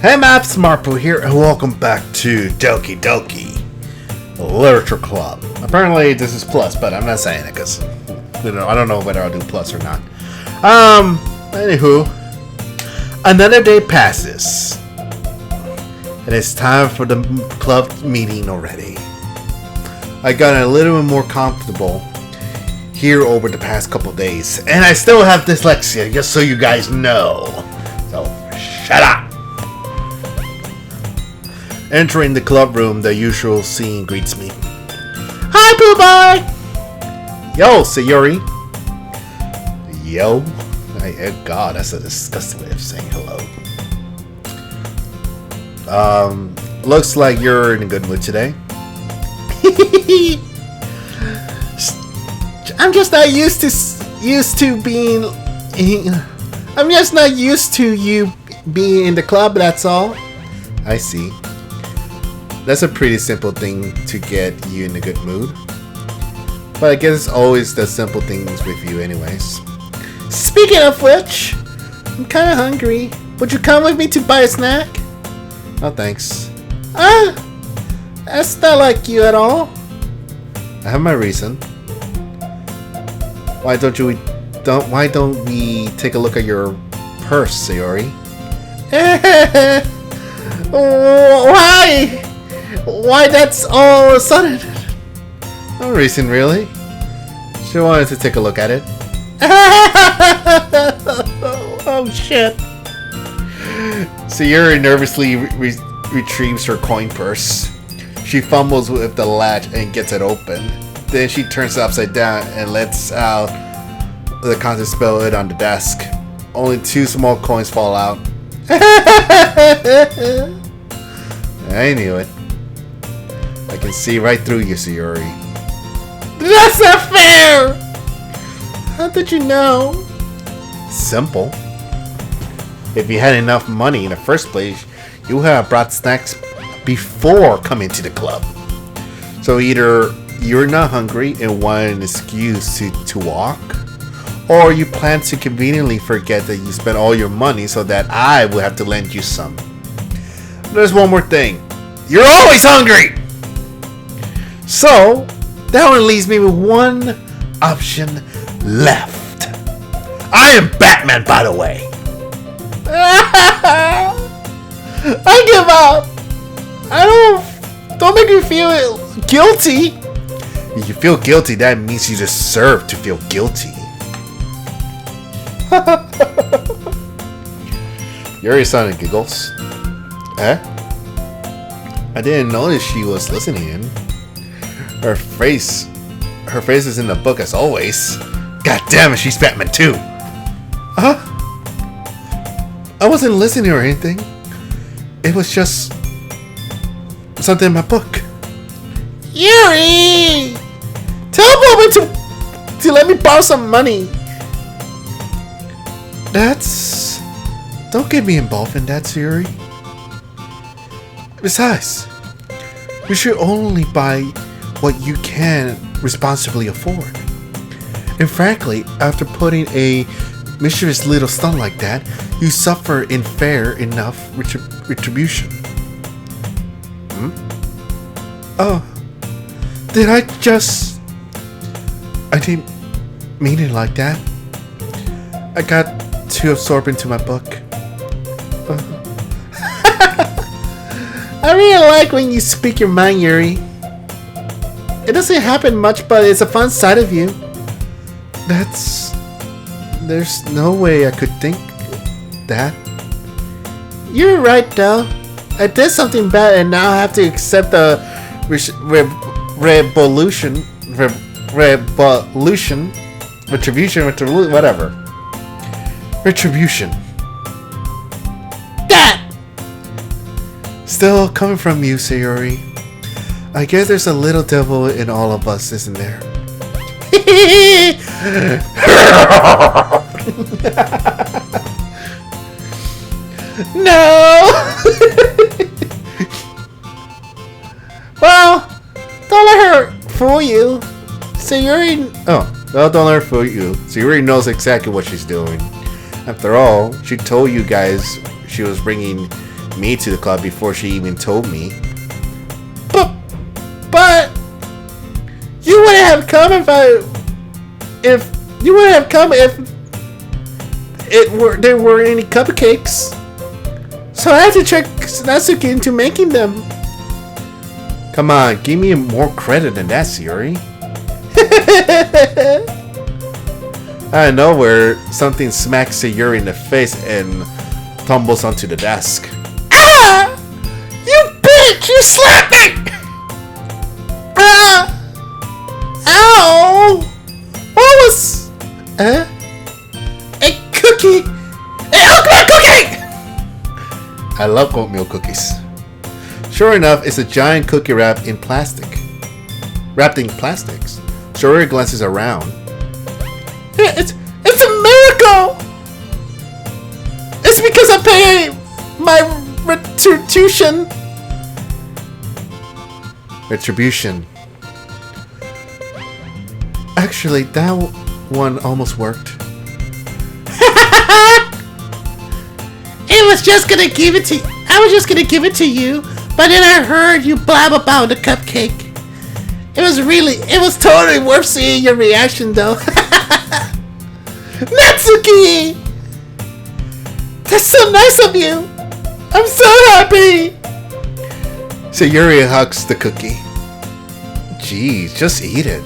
Hey maps, Markpool here, and welcome back to Doki Doki Literature Club. Apparently this is plus, but I'm not saying it because I don't know whether I'll do plus or not. Anywho, another day passes, and it's time for the club meeting already. I got a little bit more comfortable here over the past couple days, and I still have dyslexia, just so you guys know. So shut up. Entering the club room, the usual scene greets me. Hi, Pooh Boy! Yo, Sayuri. Yo? God, that's a disgusting way of saying hello. Looks like you're in a good mood today. I'm just not used to being... I'm just not used to you being in the club, that's all. I see. That's a pretty simple thing to get you in a good mood. But I guess it's always the simple things with you anyways. Speaking of which, I'm kinda hungry. Would you come with me to buy a snack? Oh, thanks. That's not like you at all. I have my reason. Why don't we take a look at your purse, Sayori? Why? Why that's all of a sudden? No reason really. She wanted to take a look at it. Oh shit. Sayuri nervously retrieves her coin purse. She fumbles with the latch and gets it open. Then she turns it upside down and lets out the contents spill it on the desk. Only 2 small coins fall out. I knew it. I can see right through you, Sayuri. That's not fair! How did you know? Simple. If you had enough money in the first place, you would have brought snacks before coming to the club. So either you're not hungry and want an excuse to walk, or you plan to conveniently forget that you spent all your money so that I will have to lend you some. There's one more thing. You're always hungry! So, that one leaves me with one option left. I am Batman, by the way. I give up. Don't make me feel guilty. If you feel guilty, that means you deserve to feel guilty. Yuri sounded giggles. Eh? I didn't notice she was listening in. Her face is in the book as always. God damn it, she's Batman too. I wasn't listening or anything. It was just something in my book. Yuri! Tell Bobby to let me borrow some money. Don't get me involved in that, Yuri. Besides, you should only buy what you can responsibly afford. And frankly, after putting a mischievous little stunt like that, you suffer in fair enough retribution. Oh, I didn't mean it like that. I got too absorbed into my book. I really like when you speak your mind, Yuri. It doesn't happen much, but it's a fun side of you. There's no way I could think that. You're right, though. I did something bad, and now I have to accept the retribution, whatever. Retribution. That! Still coming from you, Sayori. I guess there's a little devil in all of us, isn't there? No! Well, don't let her fool you. Sayuri... don't let her fool you. Sayuri knows exactly what she's doing. After all, she told you guys she was bringing me to the club before she even told me. But you wouldn't have come if you wouldn't have come if there were any cupcakes. So I had to trick Natsuki into making them. Come on, give me more credit than that, Sayuri. Out of nowhere, something smacks Sayuri in the face and tumbles onto the desk. Ah! You bitch! You slapped me! Ah! Ow! What was... A cookie! An oatmeal cookie! I love oatmeal cookies. Sure enough, it's a giant cookie wrapped in plastics. Sayuri glances around. It's a miracle! It's because I paid my retribution. Retribution. Actually, that one almost worked. I was just gonna give it to you, but then I heard you blab about the cupcake. It was totally worth seeing your reaction though. Natsuki! That's so nice of you! I'm so happy! Sayuri hugs the cookie. Jeez, just eat it.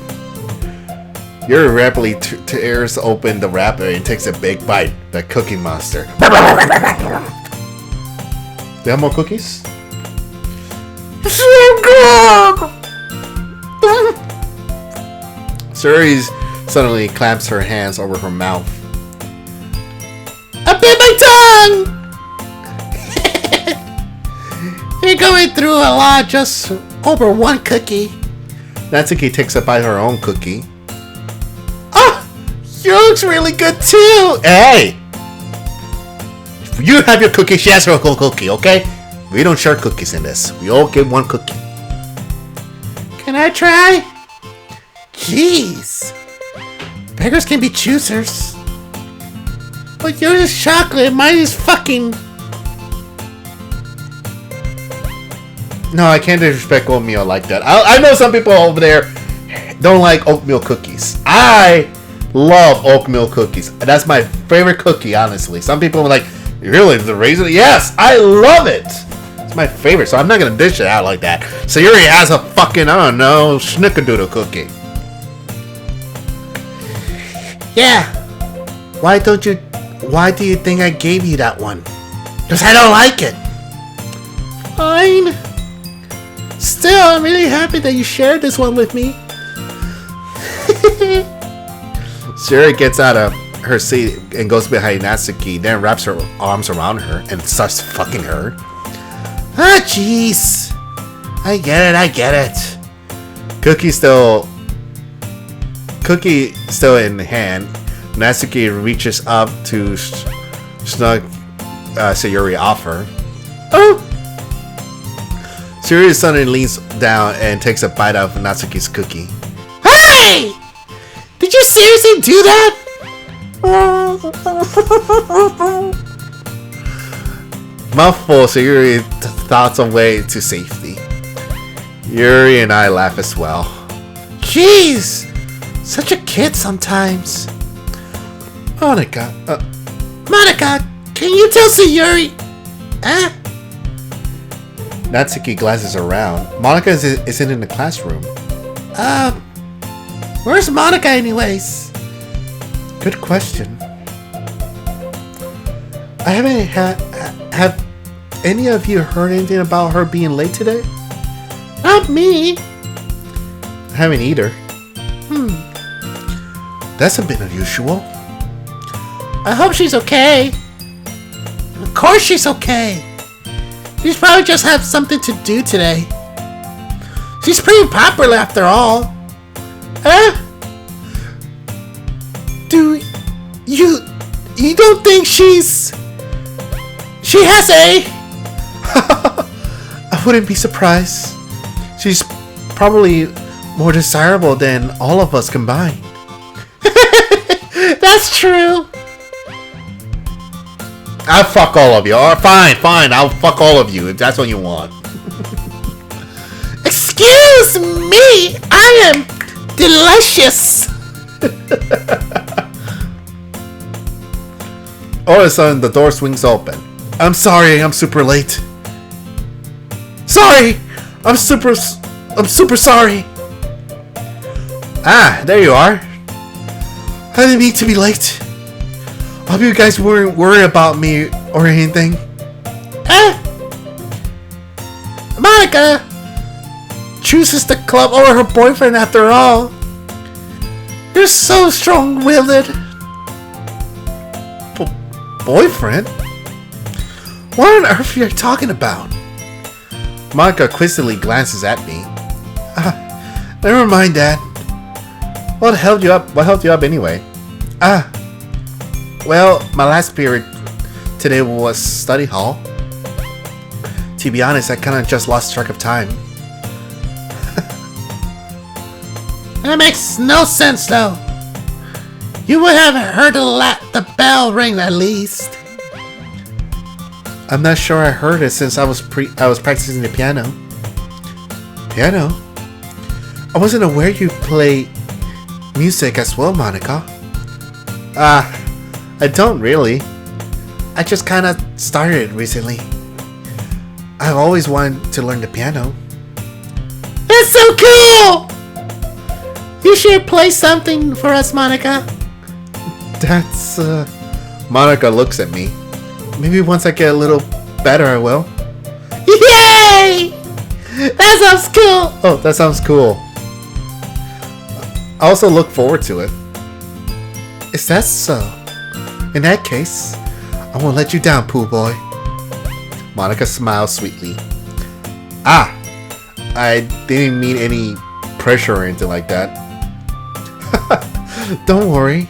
Yuri rapidly tears open the wrapper and takes a big bite. The cookie monster. Do you have more cookies? So good! Sayuri suddenly clamps her hands over her mouth. I bit my tongue! You're going through a lot just over one cookie. Natsuki takes a bite of her own cookie. Oh! Yours looks really good too! Hey! You have your cookie, she has her cookie, okay? We don't share cookies in this. We all get one cookie. Can I try? Jeez. Beggars can be choosers. But yours is chocolate, mine is fucking... No, I can't disrespect oatmeal like that. I know some people over there don't like oatmeal cookies. I love oatmeal cookies. That's my favorite cookie, honestly. Some people are like, really, the raisin? Yes, I love it. It's my favorite, so I'm not gonna dish it out like that. Sayuri has a fucking, I don't know, snickerdoodle cookie. Yeah. Why do you think I gave you that one? Because I don't like it. Fine. Still, I'm really happy that you shared this one with me. Sayuri gets out of her seat and goes behind Natsuki, then wraps her arms around her and starts fucking her. Ah, jeez. I get it. Cookie still in hand, Natsuki reaches up to snug Sayuri off her. Oh! Sayuri suddenly leans down and takes a bite out of Natsuki's cookie. Hey! Did you seriously do that? Mouthful, Sayuri thoughts away to safety. Yuri and I laugh as well. Jeez! Such a kid sometimes. Monica, Monica, can you tell Sayuri? Huh? Natsuki glances around. Monica isn't in the classroom. Where's Monica anyways? Good question. I haven't have any of you heard anything about her being late today? Not me. I haven't either. That's a bit unusual. I hope she's okay. Of course she's okay. She's probably just have something to do today. She's pretty popular after all. Huh? Do you don't think she has a... I wouldn't be surprised. She's probably more desirable than all of us combined. That's true. I'll fuck all of you. Or fine. I'll fuck all of you if that's what you want. Excuse me, I am delicious. All of a sudden, the door swings open. I'm sorry, I'm super late. Sorry, I'm super sorry. Ah, there you are. I didn't mean to be late. Hope you guys weren't worried about me or anything. Monica chooses the club over her boyfriend after all. You're so strong-willed. Boyfriend? What on earth are you talking about? Monica quizzically glances at me. Never mind that. What held you up? What held you up anyway? Well, my last period today was study hall. To be honest, I kind of just lost track of time. That makes no sense, though. You would have heard the bell ring at least. I'm not sure I heard it since I was practicing the piano. Piano? I wasn't aware you play music as well, Monica. I don't really. I just kind of started recently. I've always wanted to learn the piano. That's so cool! You should play something for us, Monica. That's, Monica looks at me. Maybe once I get a little better, I will. Yay! That sounds cool! Oh, that sounds cool. I also look forward to it. Is that so? In that case, I won't let you down, pool boy. Monica smiles sweetly. I didn't mean any pressure or anything like that. Don't worry.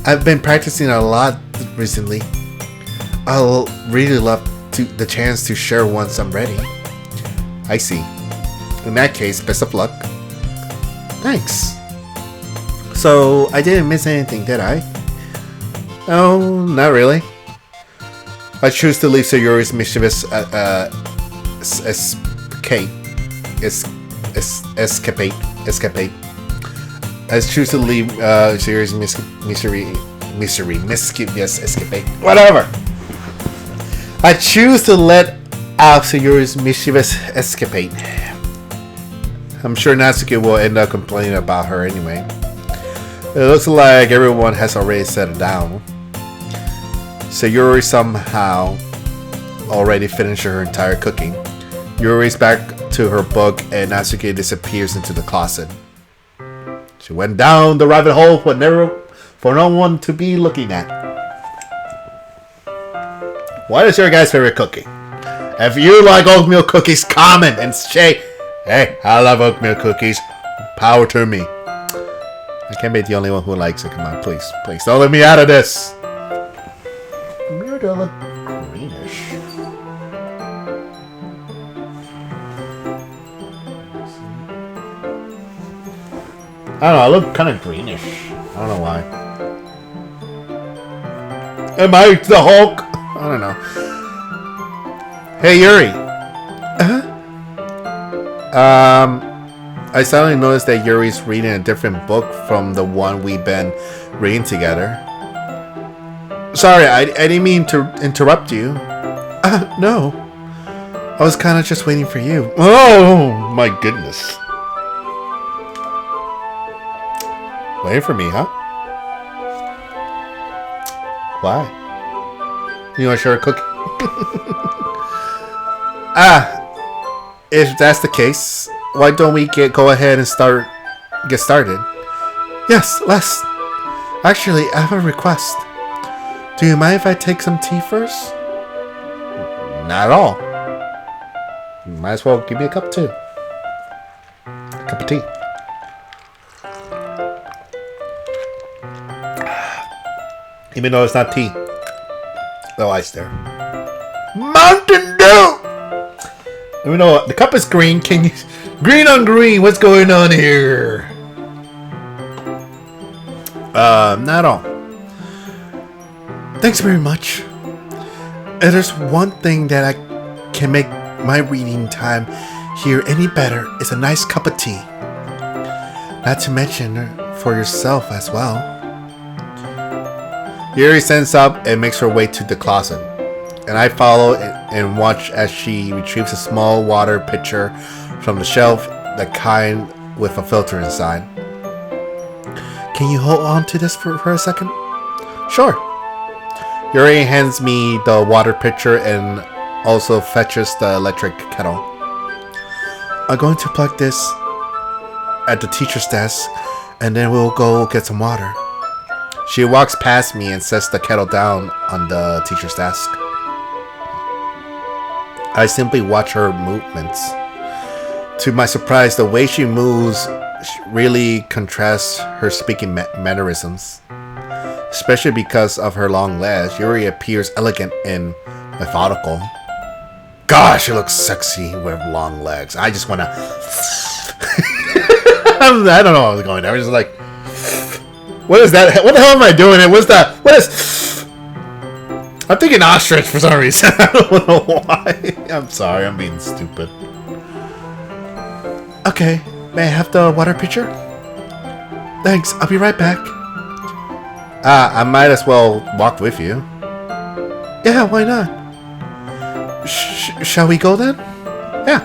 I've been practicing a lot recently. I'll really love the chance to share once I'm ready. I see. In that case, best of luck. Thanks. So, I didn't miss anything, did I? No, not really. I choose to leave Sayuri's mischievous escapade. I choose to leave Sayuri's mischievous escapade. Whatever. I choose to let out Sayuri's mischievous escapade. I'm sure Natsuki will end up complaining about her anyway. It looks like everyone has already settled down. Sayuri somehow already finished her entire cooking. Yuri's back to her book and Natsuki disappears into the closet. She went down the rabbit hole for no one to be looking at. What is your guys' favorite cookie? If you like oatmeal cookies, comment and say, hey, I love oatmeal cookies. Power to me. I can't be the only one who likes it. Come on, please. Please, don't let me out of this. Mirror do look greenish. I don't know, I look kind of greenish. I don't know why. Am I the Hulk? I don't know. Hey, Yuri. I suddenly noticed that Yuri's reading a different book from the one we've been reading together. Sorry, I didn't mean to interrupt you. No. I was kind of just waiting for you. Oh, my goodness. Waiting for me, huh? Why? You want to share a cookie? If that's the case, why don't we go ahead and get started? Yes, let's. Actually, I have a request. Do you mind if I take some tea first? Not at all. You might as well give me a cup too. A cup of tea. Even though it's not tea. No ice there. Mountain Dew! Even though the cup is green, can you... Green on green, what's going on here? Not at all. Thanks very much. If there's one thing that I can make my reading time here any better, it's a nice cup of tea. Not to mention for yourself as well. Yuri stands up and makes her way to the closet, and I follow and watch as she retrieves a small water pitcher from the shelf, the kind with a filter inside. Can you hold on to this for a second? Sure. Yuri hands me the water pitcher and also fetches the electric kettle. I'm going to plug this at the teacher's desk, and then we'll go get some water. She walks past me and sets the kettle down on the teacher's desk. I simply watch her movements. To my surprise, the way she moves really contrasts her speaking mannerisms. Especially because of her long legs, Yuri appears elegant and methodical. Gosh, she looks sexy with long legs. I just want to... I don't know what I was going there. I was just like... What is that? What the hell am I doing? And what's that? What is... I'm thinking ostrich for some reason. I don't know why. I'm sorry, I'm being stupid. Okay, may I have the water pitcher? Thanks, I'll be right back. I might as well walk with you. Yeah, why not? Shall we go then? Yeah.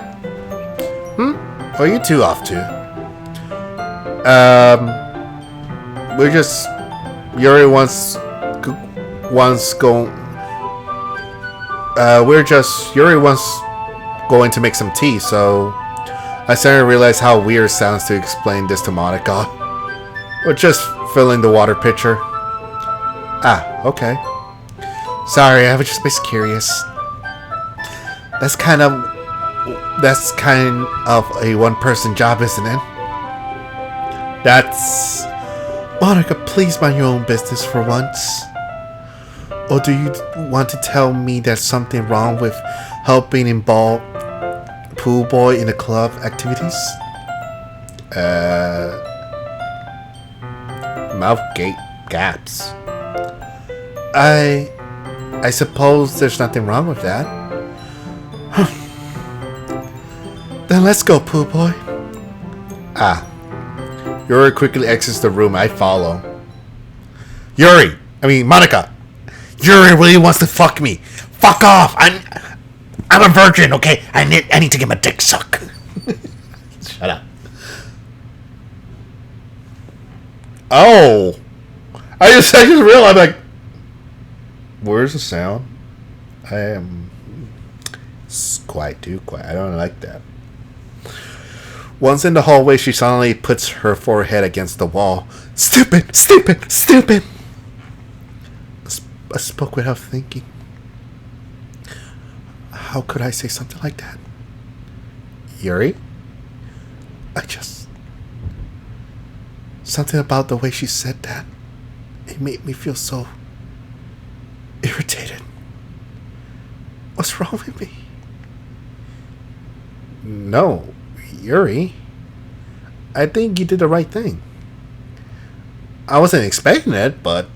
Where are you two off to? We're just... Yuri wants going to make some tea, so... I suddenly realized how weird it sounds to explain this to Monica. We're just filling the water pitcher. Ah, okay. Sorry, I was just curious. That's kind of a one-person job, isn't it? That's... Monica, please mind your own business for once. Or do you want to tell me there's something wrong with helping involve Pool Boy in the club activities? Mouth gaps. I suppose there's nothing wrong with that. Then let's go, Pool Boy. Ah. Yuri quickly exits the room. I follow. Monica. Yuri really wants to fuck me. Fuck off. I'm a virgin, okay? I need to get my dick sucked. Shut up. Oh. I just realized, like, where's the sound? I am too quiet. I don't like that. Once in the hallway, she suddenly puts her forehead against the wall. Stupid! I spoke without thinking. How could I say something like that? Yuri? Something about the way she said that. It made me feel so irritated. What's wrong with me? No, Yuri. I think you did the right thing. I wasn't expecting it, but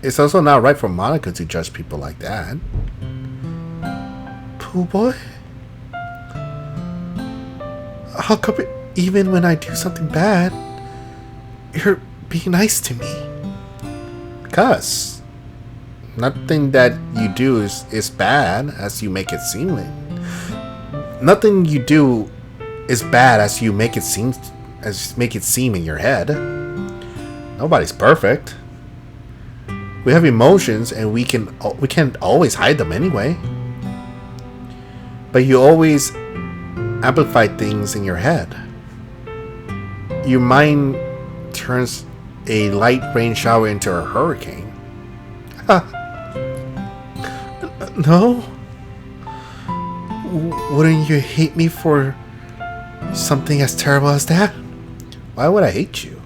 it's also not right for Monica to judge people like that. Pool Boy? How come even when I do something bad, you're being nice to me? Because nothing that you do is bad as you make it seem. Nothing you do is bad as you make it seem in your head. Nobody's perfect. We have emotions and we can't always hide them anyway. But you always amplify things in your head. Your mind turns a light rain shower into a hurricane. No. Wouldn't you hate me for something as terrible as that? Why would I hate you?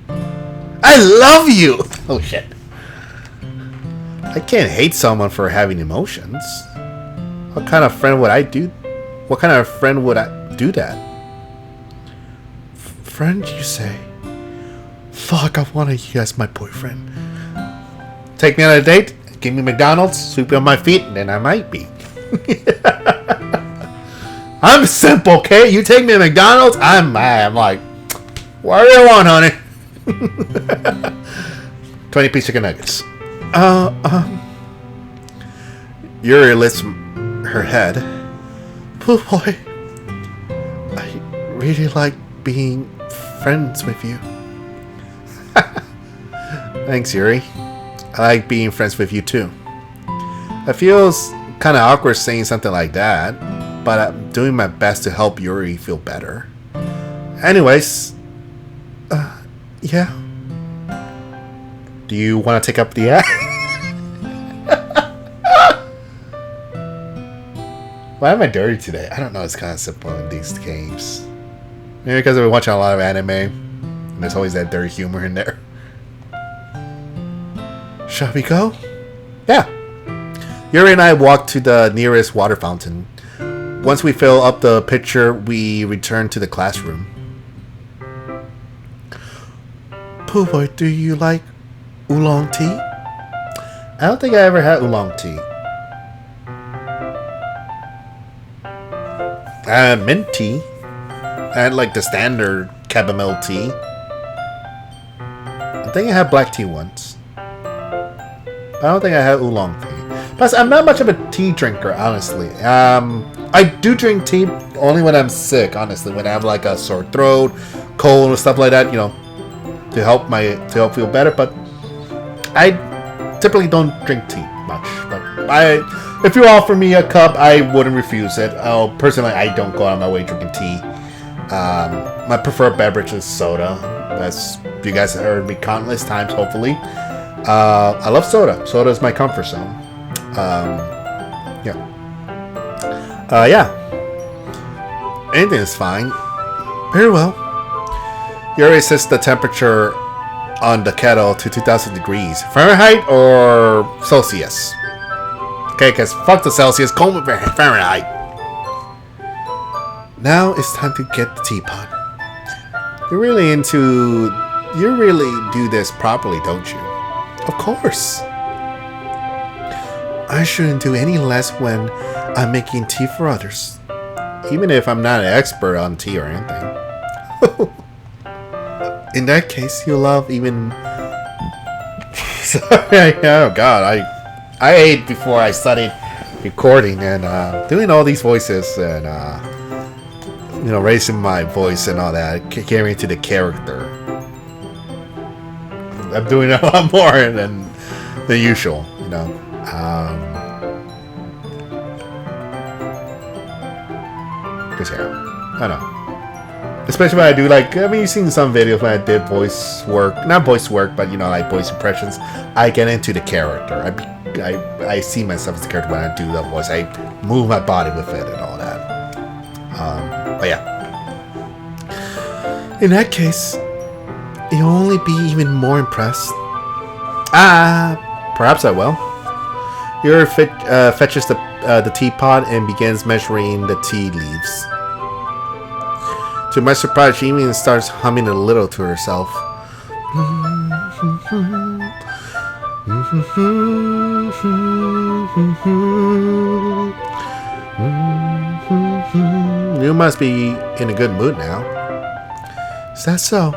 I love you! Oh shit. I can't hate someone for having emotions. What kind of friend would I do that? Friend, you say? Fuck, I wanted you as my boyfriend. Take me on a date? give me McDonald's, sweep me on my feet, and then I might be. I'm simple, okay? You take me to McDonald's, I'm mad. I'm like, what do you want, honey? 20-piece chicken nuggets. Yuri lifts her head. Pooh boy, I really like being friends with you. Thanks, Yuri. I like being friends with you too. It feels kind of awkward saying something like that, but I'm doing my best to help Yuri feel better. Anyways, yeah. Do you want to take up the act? Why am I dirty today? I don't know. It's kind of simple in these games. Maybe because I've been watching a lot of anime, and there's always that dirty humor in there. Shall we go? Yeah. Yuri and I walk to the nearest water fountain. Once we fill up the pitcher, we return to the classroom. Pooh boy, do you like oolong tea? I don't think I ever had oolong tea. Mint tea. I had like the standard chamomile tea. I think I had black tea once. I don't think I had oolong tea. Plus, I'm not much of a tea drinker, honestly. I do drink tea only when I'm sick, honestly. When I have like a sore throat, cold, and stuff like that, you know, to help feel better. But I typically don't drink tea much. But if you offer me a cup, I wouldn't refuse it. Personally, I don't go out of my way drinking tea. My preferred beverage is soda. As you guys have heard me countless times, hopefully. I love soda. Soda is my comfort zone. Yeah. Anything is fine. Very well. Yuri sets the temperature on the kettle to 2000 degrees. Fahrenheit or Celsius? Okay, because fuck the Celsius. Call me Fahrenheit. Now it's time to get the teapot. You really do this properly, don't you? Of course. I shouldn't do any less when I'm making tea for others. Even if I'm not an expert on tea or anything. In that case, you'll love even... Sorry, oh god, I ate before I started recording and doing all these voices and raising my voice and all that, carrying to the character. I'm doing a lot more than the usual, you know. Cause yeah, I don't know. Especially when I do you've seen some videos when I did voice work, not voice work, but like voice impressions. I get into the character. I see myself as the character when I do the voice. I move my body with it and all that. But yeah. In that case, you'll only be even more impressed. Perhaps I will. Yuri fetches the teapot and begins measuring the tea leaves. To my surprise, she even starts humming a little to herself. You must be in a good mood now. Is that so?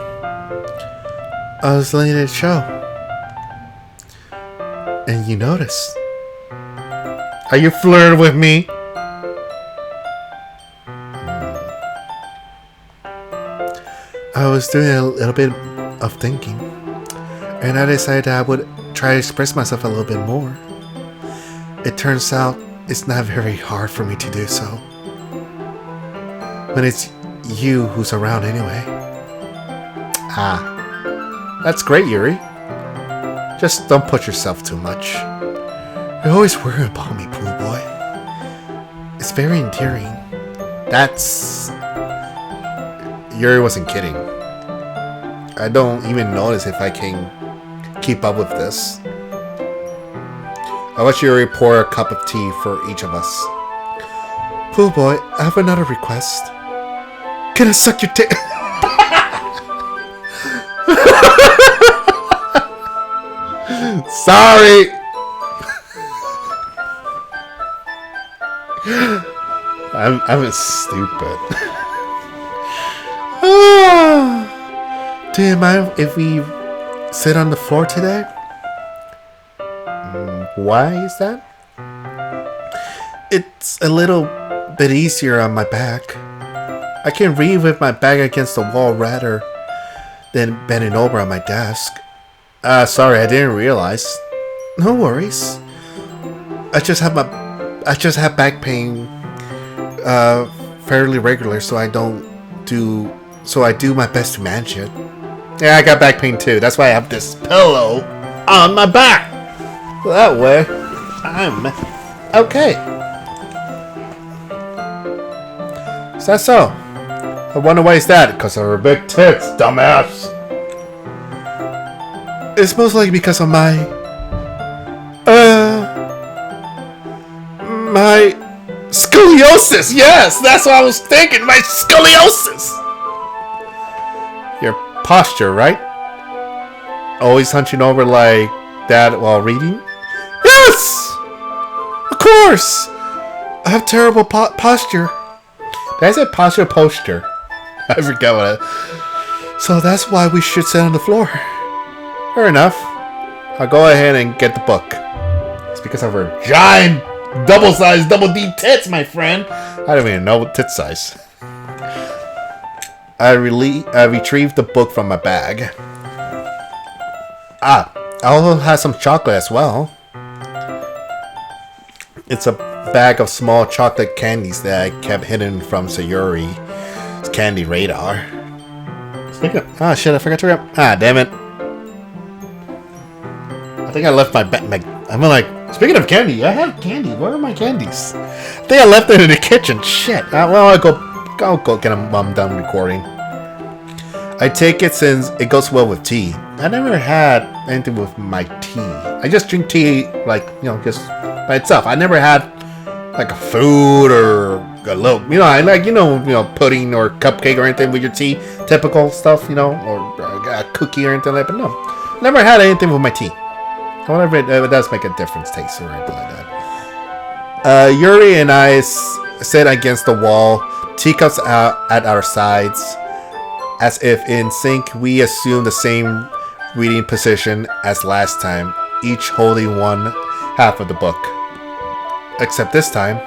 I was letting it show. And you noticed. Are you flirting with me? I was doing a little bit of thinking. And I decided I would try to express myself a little bit more. It turns out it's not very hard for me to do so. When it's you who's around anyway. That's great, Yuri. Just don't push yourself too much. You're always worrying about me, Pooh boy. It's very endearing. That's... Yuri wasn't kidding. I don't even notice if I can keep up with this. I watch Yuri pour a cup of tea for each of us. Pooh boy, I have another request. Can I suck your dick? Sorry. I'm stupid. Do you mind if we sit on the floor today? Why is that? It's a little bit easier on my back. I can read with my back against the wall rather than bending over on my desk. Sorry, I didn't realize. No worries. I just have back pain fairly regular, so I do my best to manage it. Yeah, I got back pain too. That's why I have this pillow on my back. That way, I'm okay. Is that so? I wonder why is that? Because of her big tits, dumbass. It's most likely because of my scoliosis. Yes, that's what I was thinking. My scoliosis. Your posture, right? Always hunching over like that while reading? Yes! Of course! I have terrible posture. Did I say posture or poster? I forgot what So that's why we should sit on the floor. Fair enough. I'll go ahead and get the book. It's because of her giant, double-sized, double-deep tits, my friend. I don't even know what tit size. I retrieved the book from my bag. I also have some chocolate as well. It's a bag of small chocolate candies that I kept hidden from Sayuri's candy radar. Speaking of, oh shit, I forgot to grab. Ah, damn it. I think I left my bag. I'm like, speaking of candy, I have candy. Where are my candies? I think I left it in the kitchen. Shit. Well, I'll go get them while I'm done recording. I take it since it goes well with tea. I never had anything with my tea. I just drink tea, like, just by itself. I never had, like, a food or a little, I like, pudding or cupcake or anything with your tea. Typical stuff, or a cookie or anything like that. But no, never had anything with my tea. However, it does make a difference taste or anything like that. Yuri and I sit against the wall, teacups out at our sides. As if in sync, we assume the same reading position as last time, each holding one half of the book. Except this time,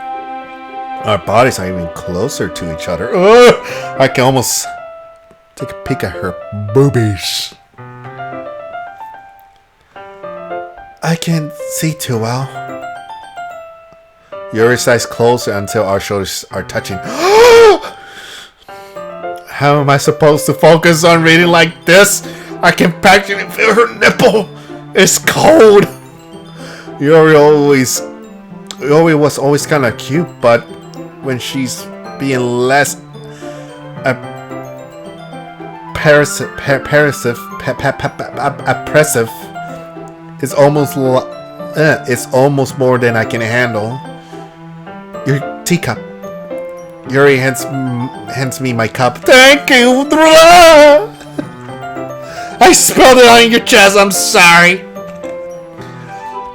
our bodies are even closer to each other. Ugh! I can almost take a peek at her boobies. I can't see too well. Yuri sighs closer until our shoulders are touching. How am I supposed to focus on reading like this? I can practically feel her nipple. It's cold. Yuri was always kind of cute, but when she's being less oppressive, it's almost more than I can handle. Your teacup. Yuri hands me my cup. Thank you. I spilled it on your chest. I'm sorry.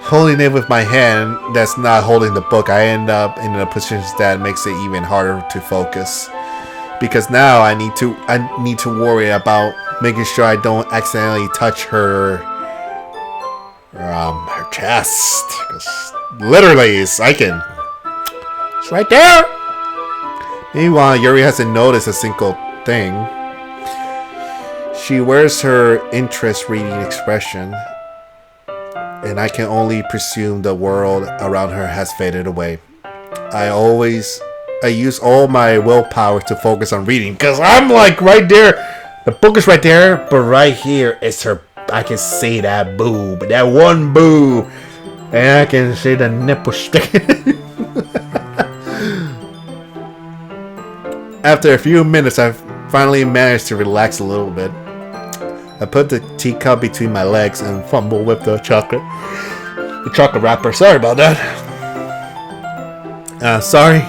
Holding it with my hand that's not holding the book, I end up in a position that makes it even harder to focus. Because now I need to worry about making sure I don't accidentally touch her chest. Literally, it's right there. Meanwhile, Yuri hasn't noticed a single thing. She wears her interest reading expression, and I can only presume the world around her has faded away. I use all my willpower to focus on reading, because I'm like right there. The book is right there, but right here is her. I can see that boob, that one boob, and I can see the nipple sticking. After a few minutes, I finally managed to relax a little bit. I put the teacup between my legs and fumble with the chocolate wrapper. Sorry about that. Sorry.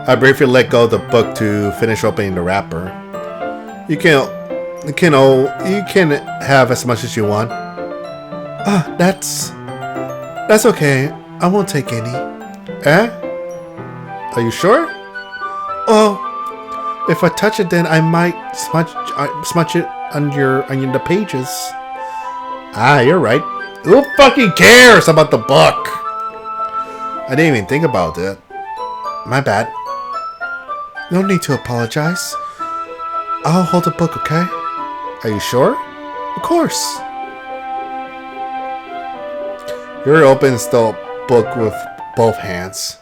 I briefly let go of the book to finish opening the wrapper. You can have as much as you want. That's okay. I won't take any. Eh? Are you sure? Oh, if I touch it, then I might smudge it on the pages. Ah, you're right. Who fucking cares about the book? I didn't even think about it. My bad. No need to apologize. I'll hold the book, okay? Are you sure? Of course. Yuri opens the book with both hands.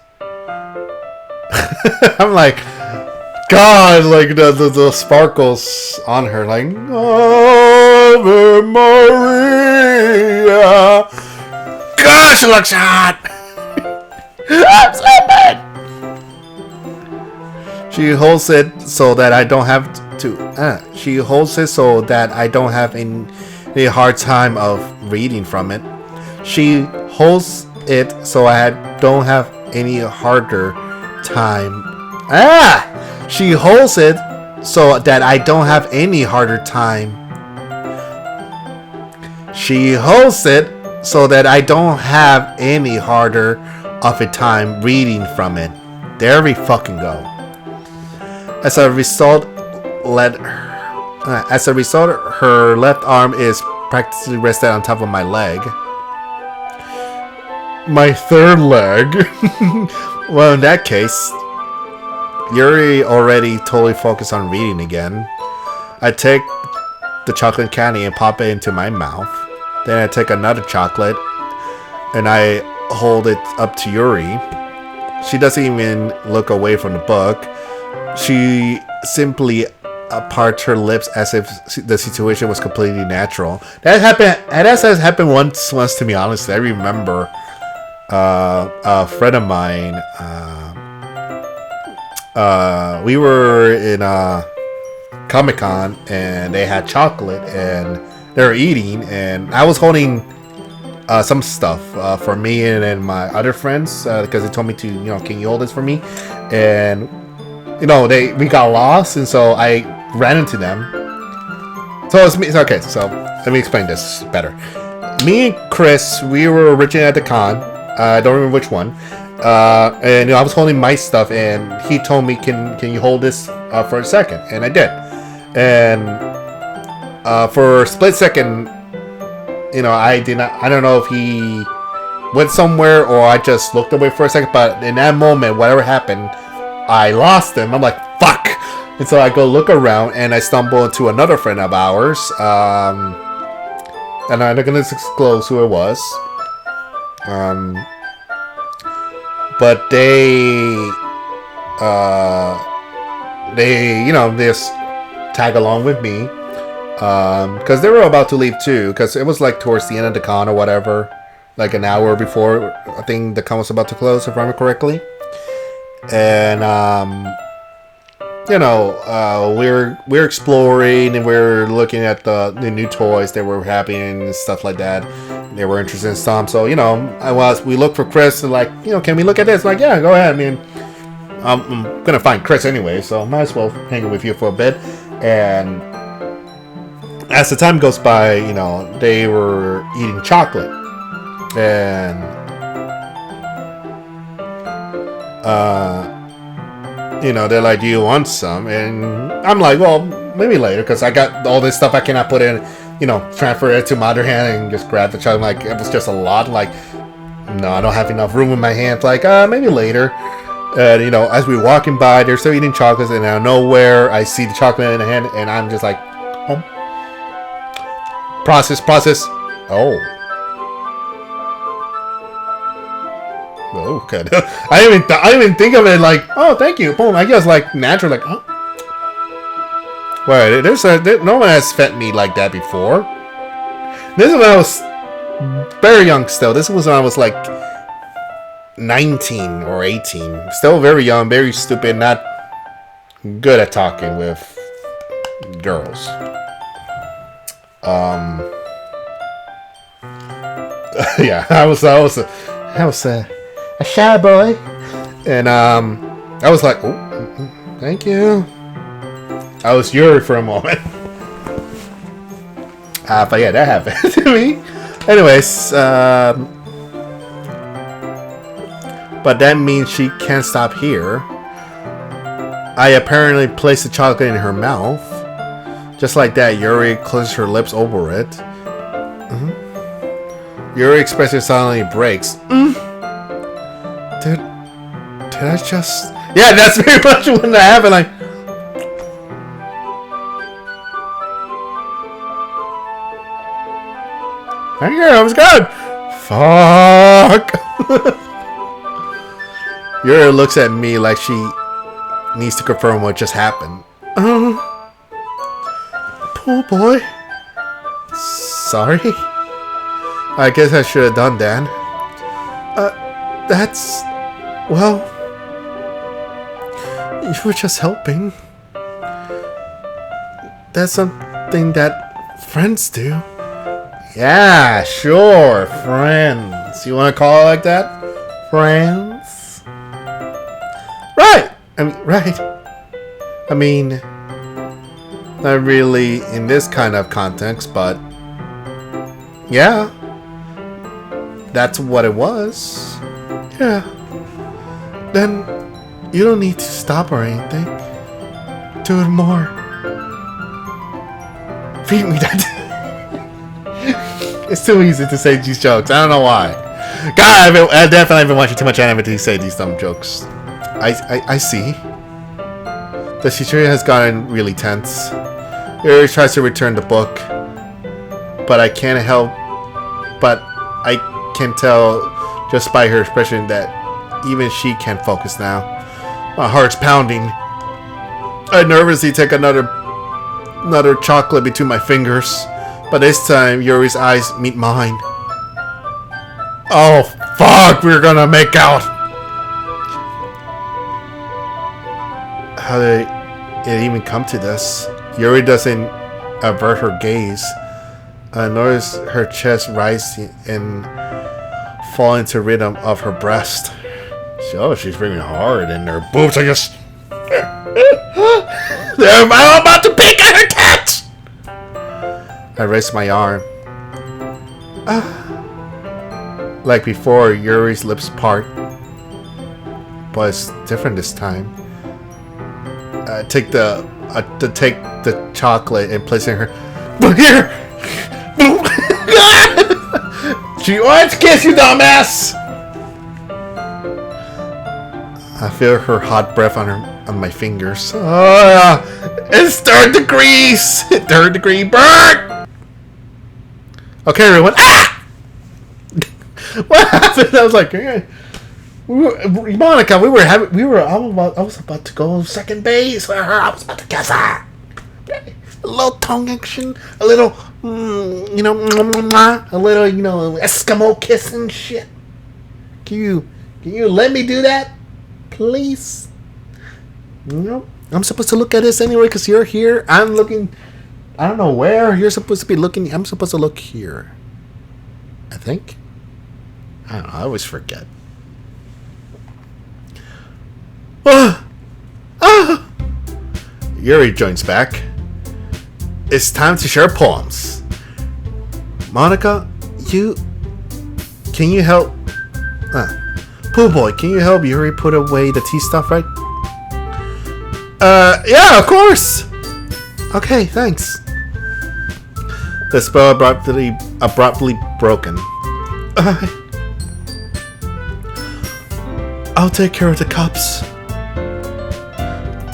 I'm like, God, like the sparkles on her, like, Ave Maria. God, she looks hot. I'm sleeping. She holds it so that I don't have to. She holds it so that I don't have any hard time of reading from it. She holds it so I don't have any harder time. She holds it so that I don't have any harder time. She holds it so that I don't have any harder of a time reading from it. There we fucking go. As a result, her left arm is practically rested on top of my leg. My third leg. Well, in that case, Yuri already totally focused on reading again. I take the chocolate candy and pop it into my mouth. Then I take another chocolate and I hold it up to Yuri. She doesn't even look away from the book. She simply parts her lips as if the situation was completely natural. That has happened once to me, honestly. I remember a friend of mine, we were in Comic-Con and they had chocolate and they were eating, and I was holding some stuff for me and my other friends because they told me to, can you hold this for me? And we got lost, and so I ran into them. So it's me. Okay, so let me explain this better. Me and Chris, we were originally at the con. I don't remember which one. And I was holding my stuff, and he told me, "Can you hold this for a second?" And I did. And for a split second, I did not. I don't know if he went somewhere or I just looked away for a second. But in that moment, whatever happened, I lost him. I'm like, fuck. And so I go look around and I stumble into another friend of ours. And I'm not going to disclose who it was. But they just tag along with me. Because they were about to leave too. Because it was like towards the end of the con or whatever. Like an hour before I think the con was about to close, if I remember correctly. And we're exploring and we're looking at the new toys that were happening and stuff like that. They were interested in some, so we looked for Chris and like, can we look at this? Like, yeah, go ahead. I mean, I'm gonna find Chris anyway, so might as well hang with you for a bit. And as the time goes by, they were eating chocolate, and they're like, do you want some? And I'm like, well, maybe later, because I got all this stuff I cannot put in, transfer it to my other hand and just grab the chocolate. Like, it was just a lot. Like, no, I don't have enough room in my hands. Like, maybe later. And, as we're walking by, they're still eating chocolates, and out of nowhere, I see the chocolate in the hand, and I'm just like, oh. Process. Oh. Oh, good. I didn't even think of it like, oh, thank you. Boom. I guess like natural, like, oh. Wait, no one has fed me like that before. This is when I was very young still. This was when I was like 19 or 18. Still very young, very stupid, not good at talking with girls. Yeah, I was a shy boy, and I was like, oh, thank you. I was Yuri for a moment. But yeah, that happened to me. Anyways, but that means she can't stop here. I apparently placed the chocolate in her mouth. Just like that, Yuri closes her lips over it. Yuri expression suddenly breaks. Did I just... Yeah, that's very much what happened. Like... Thank you, that was good. Fuck. Yuri looks at me like she needs to confirm what just happened. Pool boy. Sorry. I guess I should have done that. That's... Well... You were just helping. That's something that friends do. Yeah, sure, friends. You want to call it like that? Friends? Right! I mean, not really in this kind of context, but... Yeah. That's what it was. Yeah. Then you don't need to stop or anything. Do it more. Feed me that. It's too easy to say these jokes. I don't know why. God, I definitely haven't watched too much anime to say these dumb jokes. I see. The situation has gotten really tense. Yuri tries to return the book, but I can't help. But I can tell just by her expression that even she can't focus now. My heart's pounding. I nervously take another chocolate between my fingers, but this time Yuri's eyes meet mine. Oh fuck, we're gonna make out. How did it even come to this? Yuri doesn't avert her gaze. I notice her chest rise and fall into rhythm of her breast. Oh, she's breathing hard, and her boobs are just... I'm about to pick at her tits! I raise my arm. Like before, Yuri's lips part. But it's different this time. I take the chocolate and place it in her... Here! She wants to kiss you, dumbass! I feel her hot breath on my fingers. It's 3rd degrees! 3rd degree burn! Okay, everyone. Ah! What happened? I was like, Monica, I was about to go second base for her. I was about to kiss her. A little tongue action, a little, a little, Eskimo kiss and shit. Can you let me do that, please? I'm supposed to look at this anyway because you're here. I'm looking. I don't know where you're supposed to be looking. I'm supposed to look here. I think. I don't know. I always forget. Yuri joins back. It's time to share poems. Monica, can you help? Pool boy, can you help Yuri put away the tea stuff, right? Yeah, of course. Okay, thanks. The spell abruptly broken. I'll take care of the cups.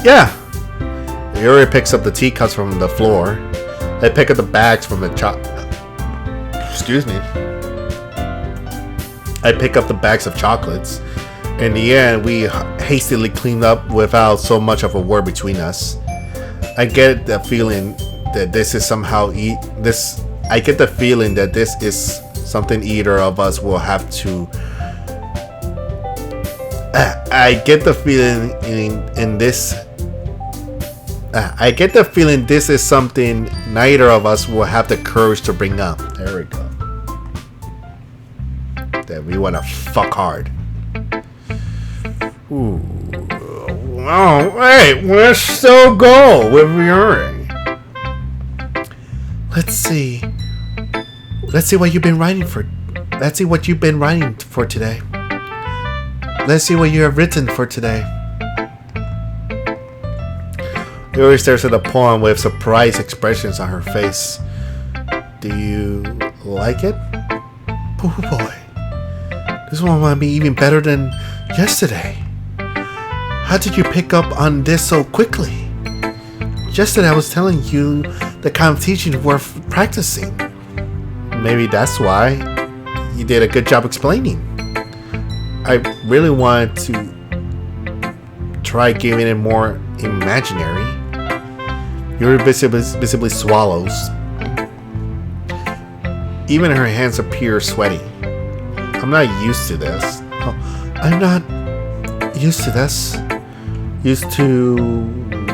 Yeah. Yuri picks up the teacups from the floor. I pick up the bags from the Excuse me. I pick up the bags of chocolates. In the end, we hastily clean up without so much of a word between us. I get the feeling that this is somehow I get the feeling that this is something either of us will have to. I get the feeling I get the feeling this is something neither of us will have the courage to bring up. There we go. That we want to fuck hard. Ooh. Oh, wait. Let's still go with Yuri. Let's see. Let's see what you've been writing for. Let's see what you've been writing for today. Let's see what you have written for today. Yuri stares at the poem with surprised expressions on her face. Do you like it? Oh boy. This one might be even better than yesterday. How did you pick up on this so quickly? Yesterday I was telling you the kind of teaching worth practicing. Maybe that's why you did a good job explaining. I really wanted to try giving it more imaginary. Yuri visibly swallows. Even her hands appear sweaty. I'm not used to this. Oh, I'm not used to this. Used to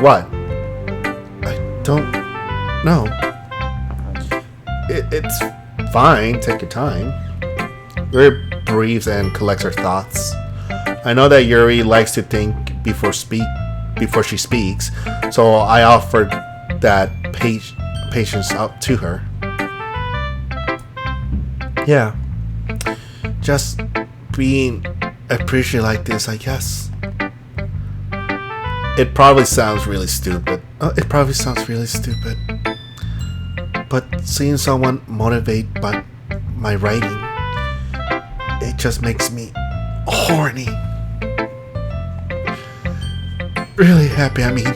what? I don't know. It's fine. Take your time. Yuri breathes and collects her thoughts. I know that Yuri likes to think before she speaks, so I offered that patience out to her. Yeah. Just being appreciated like this, I guess. It probably sounds really stupid. It probably sounds really stupid. But seeing someone motivate by my writing, it just makes me horny. Really happy, I mean.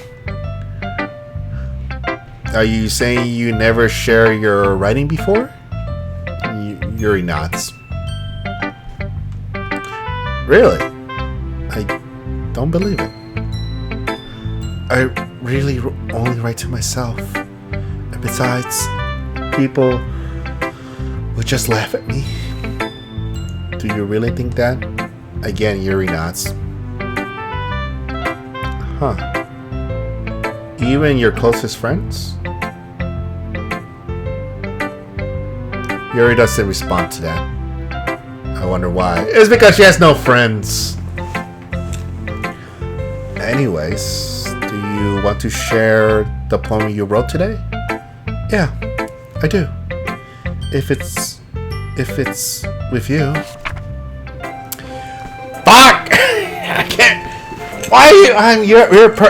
Are you saying you never share your writing before? Yuri nods. Really? I don't believe it. I really only write to myself. And besides, people would just laugh at me. Do you really think that? Again, Yuri nods. Huh. Even your closest friends? Yuri doesn't respond to that. I wonder why. It's because she has no friends. Anyways, do you want to share the poem you wrote today? Yeah, I do. If it's with you. Fuck! I can't. Why are you?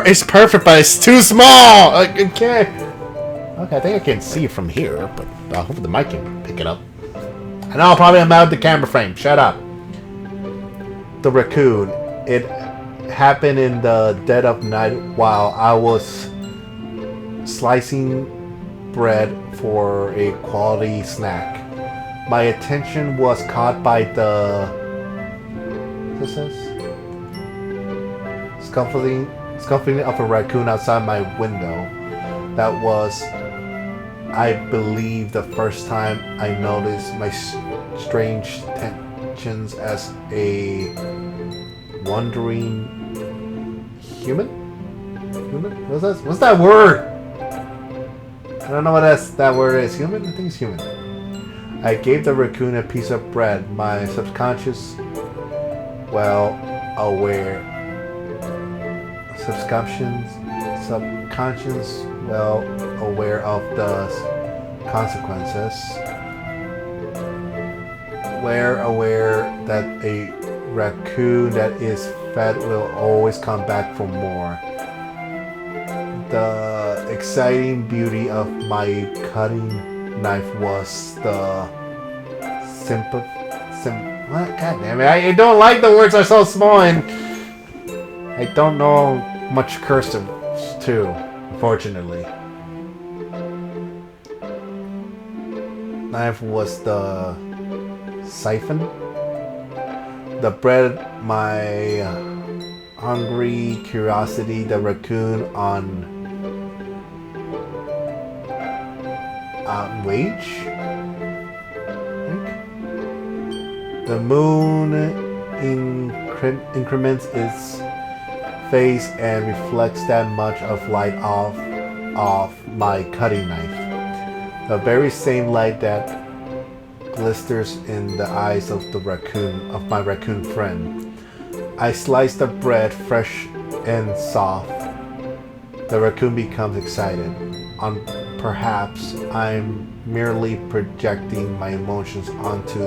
It's perfect, but it's too small. I can't. Okay, I think I can see it from here, but I hope the mic can pick it up. I know, probably I'm out of the camera frame. Shut up. The raccoon. It happened in the dead of night while I was slicing bread for a quality snack. My attention was caught by the what's this? Scuffling of a raccoon outside my window. That was, I believe, the first time I noticed my strange tensions as a wandering human? What's that word? I don't know what that word is. Human? I think it's human. I gave the raccoon a piece of bread. My subconscious, aware of the consequences. Aware that a raccoon that is fed will always come back for more. The exciting beauty of my cutting knife was the God damn it! I don't like the words are so small, and I don't know much cursive too, unfortunately. Knife was the siphon. The bread, my hungry curiosity, the raccoon on wage. The moon increments its face and reflects that much of light off my cutting knife. The very same light that glisters in the eyes of my raccoon friend. I slice the bread fresh and soft. The raccoon becomes excited. Perhaps I'm merely projecting my emotions onto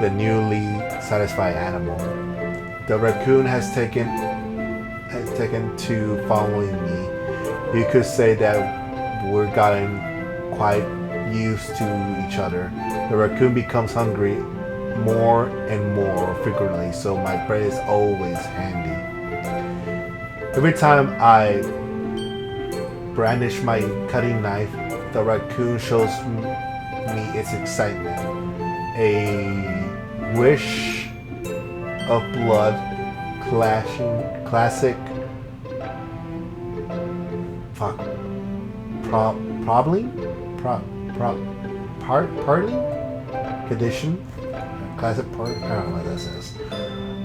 the newly satisfied animal. The raccoon has taken to following me, You could say that we're gotten quite used to each other. The raccoon becomes hungry more and more frequently, so my bread is always handy. Every time I brandish my cutting knife, the raccoon shows me its excitement. A wish of blood, classic partly condition. Classic part. I don't know what that says.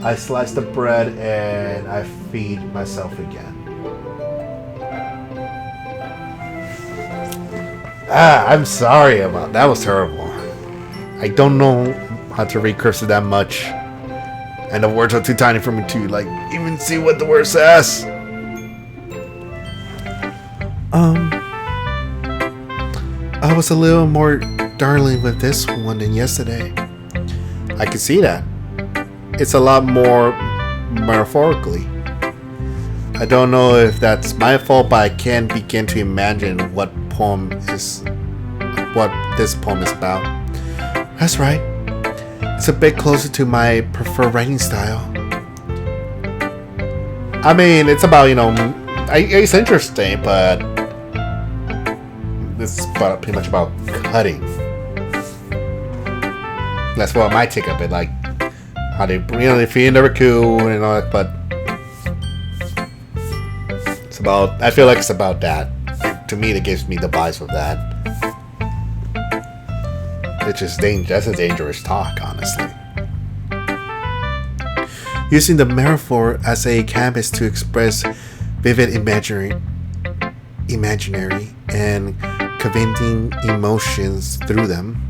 I slice the bread and I feed myself again. I'm sorry about that. Was terrible. I don't know how to read cursive that much, and the words are too tiny for me to even see what the word says. I was a little more darling with this one than yesterday. I can see that. It's a lot more metaphorically. I don't know if that's my fault, but I can't begin to imagine what this poem is about. That's right. It's a bit closer to my preferred writing style. I mean, it's about, it's interesting, but this is pretty much about cutting. That's what my take of it, like how they, they feed the raccoon and all that, but it's about, I feel like it's about that. To me, that gives me the vibes of that. It's just that's a dangerous talk, honestly. Using the metaphor as a canvas to express vivid imaginary and conveying emotions through them.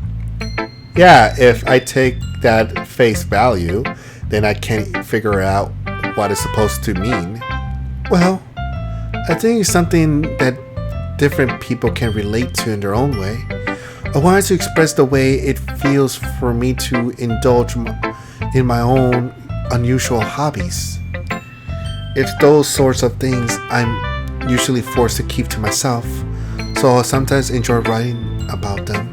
Yeah, if I take that face value, then I can't figure out what it's supposed to mean. Well, I think it's something that different people can relate to in their own way. I wanted to express the way it feels for me to indulge in my own unusual hobbies. It's those sorts of things I'm usually forced to keep to myself, so I sometimes enjoy writing about them.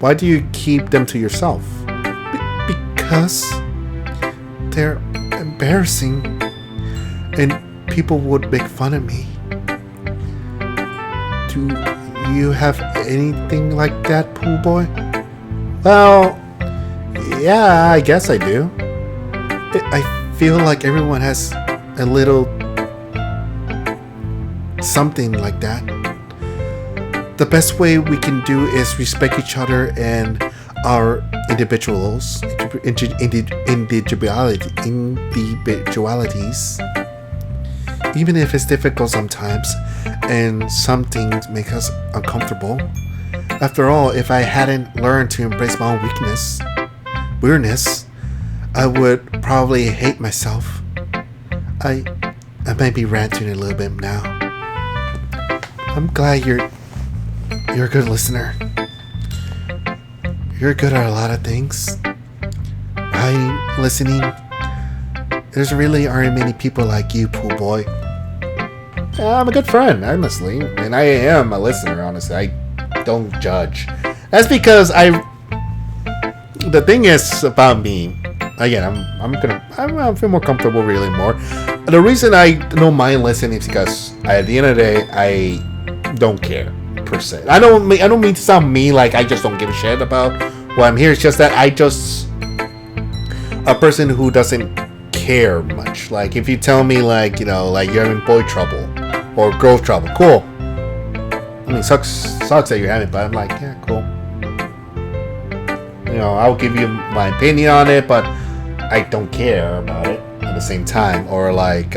Why do you keep them to yourself? Because they're embarrassing and people would make fun of me. Do you have anything like that, Pool Boy? Well, yeah, I guess I do. I feel like everyone has a little something like that. The best way we can do is respect each other and our individualities, even if it's difficult sometimes, and some things make us uncomfortable. After all, if I hadn't learned to embrace my own weirdness, I would probably hate myself. I might be ranting a little bit now. I'm glad you're a good listener. You're good at a lot of things. Writing, listening. There's really aren't many people like you, Pool Boy. Yeah, I'm a good friend, honestly. And I am a listener, honestly. I don't judge. That's because the thing is about me, again, I feel more comfortable really more. The reason I don't mind listening is because at the end of the day, I don't care per se. I don't mean to sound mean, like I just don't give a shit about what I'm here. It's just that I just a person who doesn't care much. Like if you tell me like you're having boy trouble or girl trouble, cool. I mean, sucks that you're having, but I'm like, yeah, cool. I'll give you my opinion on it, but I don't care about it at the same time. Or like,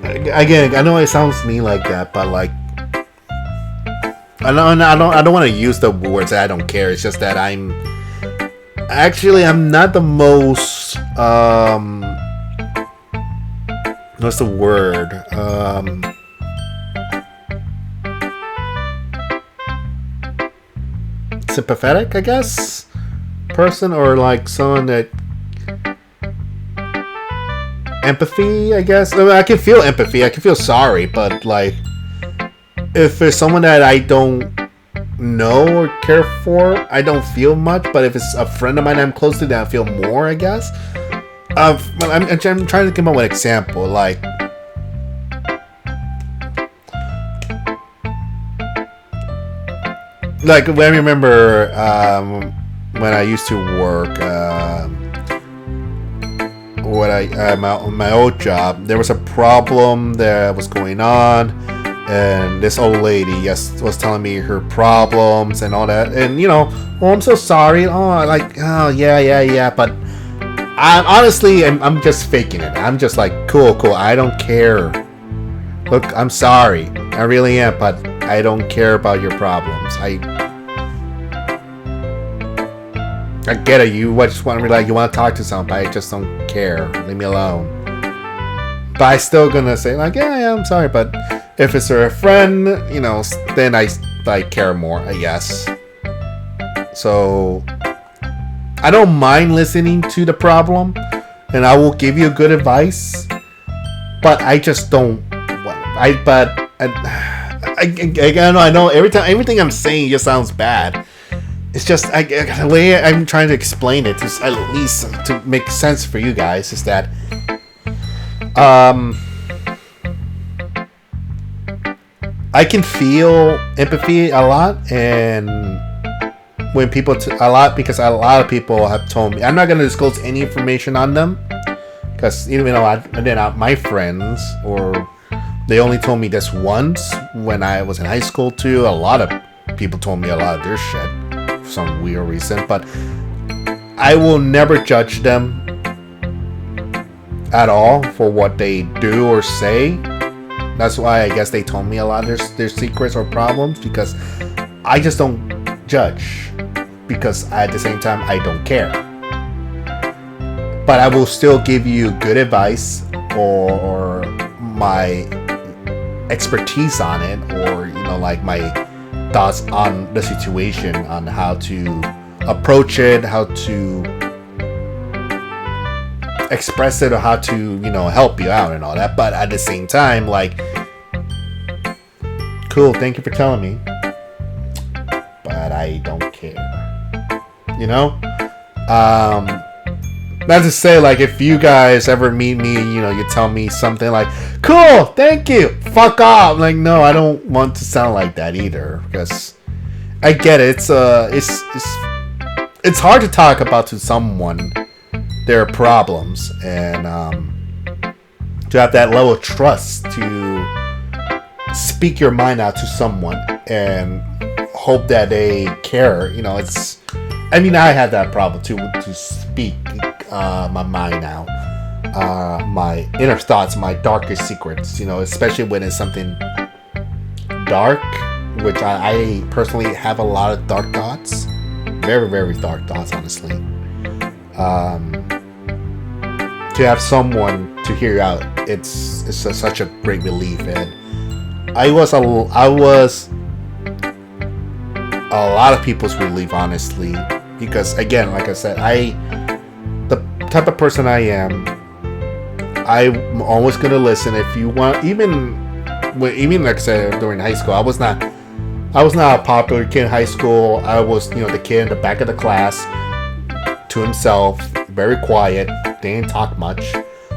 again, I know it sounds mean like that, but like, I don't want to use the words that I don't care. It's just that I'm not the most what's the word? Sympathetic, I guess, person, or like someone that empathy, I guess. I mean, I can feel empathy. I can feel sorry, but like, if it's someone that I don't know or care for, I don't feel much. But if it's a friend of mine I'm close to, then I feel more, I guess. I'm trying to come up with an example. Like, I remember when I used to work, my old job, there was a problem that was going on, and this old lady was telling me her problems and all that, and I'm so sorry. Oh yeah, but I'm just faking it. I'm just like, cool, I don't care. Look, I'm sorry, I really am, but I don't care about your problems. I get it. You just want to you want to talk to somebody. I just don't care. Leave me alone. But I still gonna say like, yeah, I'm sorry. But if it's a friend, then I care more, I guess. So I don't mind listening to the problem, and I will give you good advice. But I just don't. I know everything I'm saying just sounds bad. It's just the way I'm trying to explain it, is at least to make sense for you guys, is that I can feel empathy a lot, and when people because a lot of people have told me, I'm not going to disclose any information on them, because they're not my friends, or they only told me this once when I was in high school too. A lot of people told me a lot of their shit for some weird reason, but I will never judge them at all for what they do or say. That's why I guess they told me a lot of their secrets or problems, because I just don't judge, because at the same time I don't care. But I will still give you good advice or my expertise on it, or like my thoughts on the situation, on how to approach it, how to express it, or how to help you out and all that. But at the same time, like, cool, thank you for telling me, but I don't care. Not to say, like, if you guys ever meet me, you tell me something like, cool, thank you, fuck off. Like, no, I don't want to sound like that either, because I get it. It's hard to talk about to someone their problems, and to have that level of trust to speak your mind out to someone and hope that they care. I had that problem too, to speak my mind out, my inner thoughts, my darkest secrets, especially when it's something dark, which I personally have a lot of dark thoughts, very, very dark thoughts, honestly. To have someone to hear you out, it's such a great relief. And I was a lot of people's relief, honestly, because again, like I said, the type of person I am, I'm always gonna listen. If you want, even like I said, during high school, I was not a popular kid in high school. I was, the kid in the back of the class, to himself, very quiet, didn't talk much.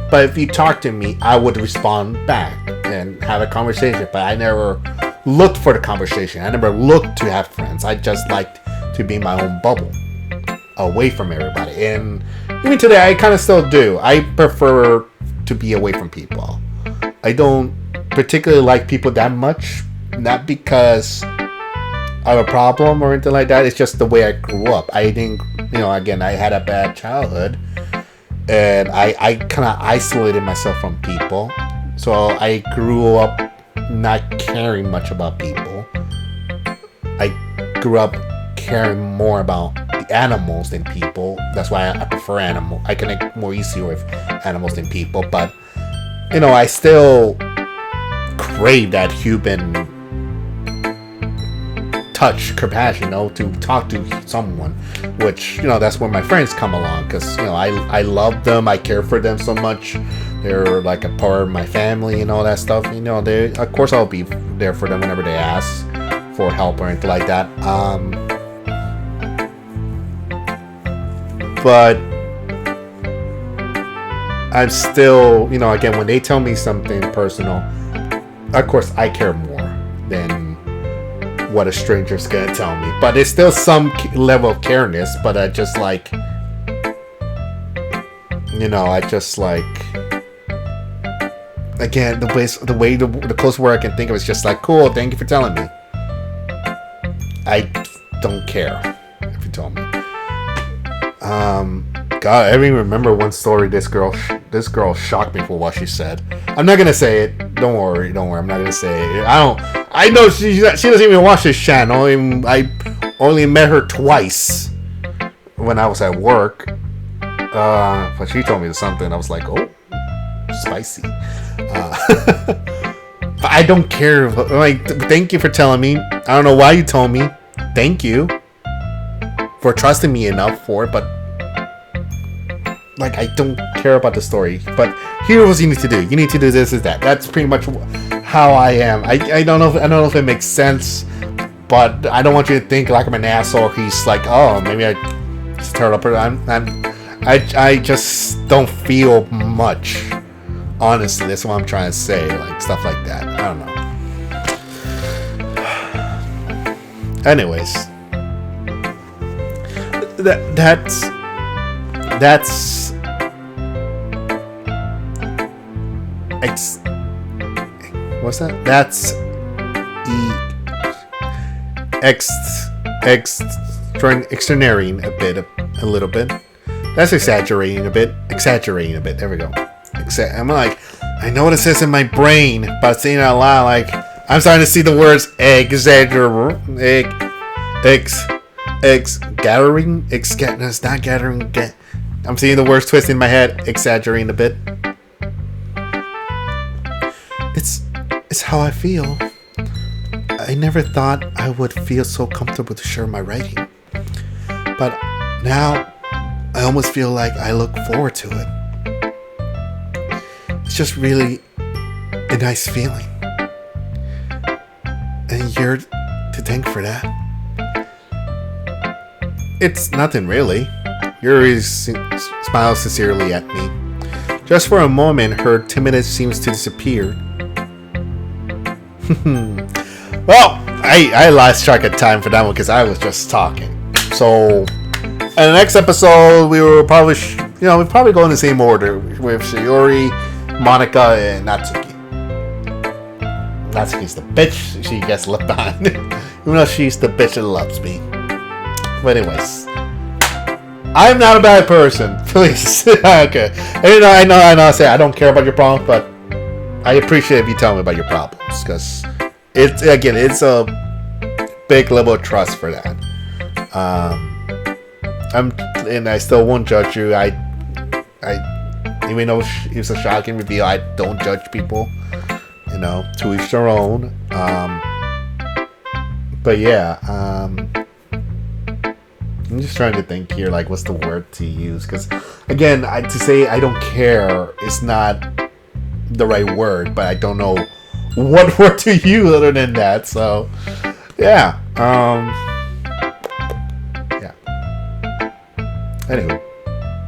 But if you talk to me, I would respond back and have a conversation. But I never looked for the conversation. I never looked to have friends. I just liked to be in my own bubble, away from everybody. And even today, I kind of still do. I prefer to be away from people. I don't particularly like people that much. Not because I have a problem or anything like that. It's just the way I grew up. I didn't, again, I had a bad childhood. And I kind of isolated myself from people. So I grew up not caring much about people. I grew up caring more about the animals than people. That's why I prefer animals. I connect more easier with animals than people. But, I still crave that human touch, compassion, to talk to someone, which, that's where my friends come along, because, I love them, I care for them so much. they're like a part of my family and all that stuff. You know, they of course I'll be there for them whenever they ask for help or anything like that. But I'm still, you know, again, when they tell me something personal, of course I care more than what a stranger's gonna tell me. But it's still some level of careness. But I just like, you know, again, the close word I can think of is just like, cool, thank you for telling me. I don't care if you told me. God, I even remember one story. This girl shocked me for what she said. I'm not gonna say it. Don't worry. I'm not gonna say it. I know she doesn't even watch this channel. I only met her twice when I was at work. But she told me something. I was like, oh, spicy. But I don't care. Like, thank you for telling me. I don't know why you told me. Thank you for trusting me enough for it, but like, I don't care about the story. But here's what you need to do. You need to do this is that. That's pretty much how I am. I don't know if it makes sense, but I don't want you to think like I'm an asshole. He's like, oh, maybe I just turn up. I just don't feel much. Honestly, that's what I'm trying to say. Like, stuff like that. I don't know. Anyways, that's what's that? That's exaggerating a little bit. That's exaggerating a bit. There we go. I'm like, I know what it says in my brain, but saying it out loud, like, I'm starting to see the words gathering. It's not gathering. I'm seeing the words twisting in my head, exaggerating a bit. It's how I feel. I never thought I would feel so comfortable to share my writing, but now I almost feel like I look forward to it. It's just really a nice feeling, and you're to thank for that. It's nothing really. Yuri smiles sincerely at me. Just for a moment, her timidness seems to disappear. Well, I lost track of time for that one because I was just talking. So, in the next episode, we will probably, we'll probably go in the same order with Sayori, Monica, and Natsuki. Natsuki's the bitch. She gets left behind. Even though she's the bitch that loves me. But anyways, I'm not a bad person. Please. Okay. I know. I say I don't care about your problems, but I appreciate if you tell me about your problems, because it's a big level of trust for that. I still won't judge you. I even though it's a shocking reveal, I don't judge people. To each their own. But yeah, I'm just trying to think here, like, what's the word to use? Because again, to say I don't care is not the right word, but I don't know what word to use other than that. So yeah. Anyway,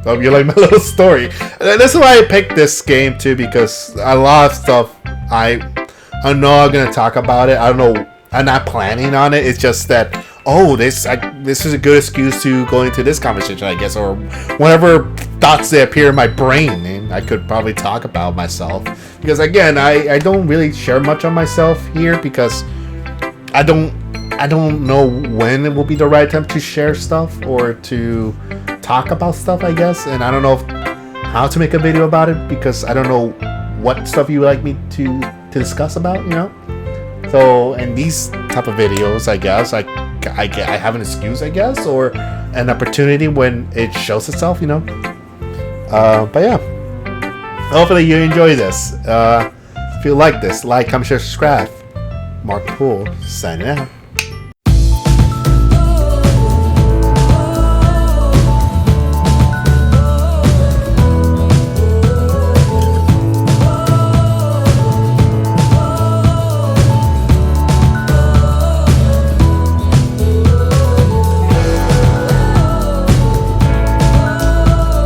hope you like my little story. That's why I picked this game too, because a lot of stuff I know I'm gonna talk about it. I don't know. I'm not planning on it. It's just that this is a good excuse to go into this conversation, I guess, or whatever thoughts that appear in my brain, and I could probably talk about myself. Because again, I don't really share much on myself here because I don't know when it will be the right time to share stuff or to talk about stuff, I guess, and I don't know how to make a video about it because I don't know what stuff you would like me to discuss about, So, in these type of videos, I guess I have an excuse, I guess, or an opportunity when it shows itself, But yeah, hopefully you enjoy this. If you like this, like, comment, share, subscribe. Markpool signing out.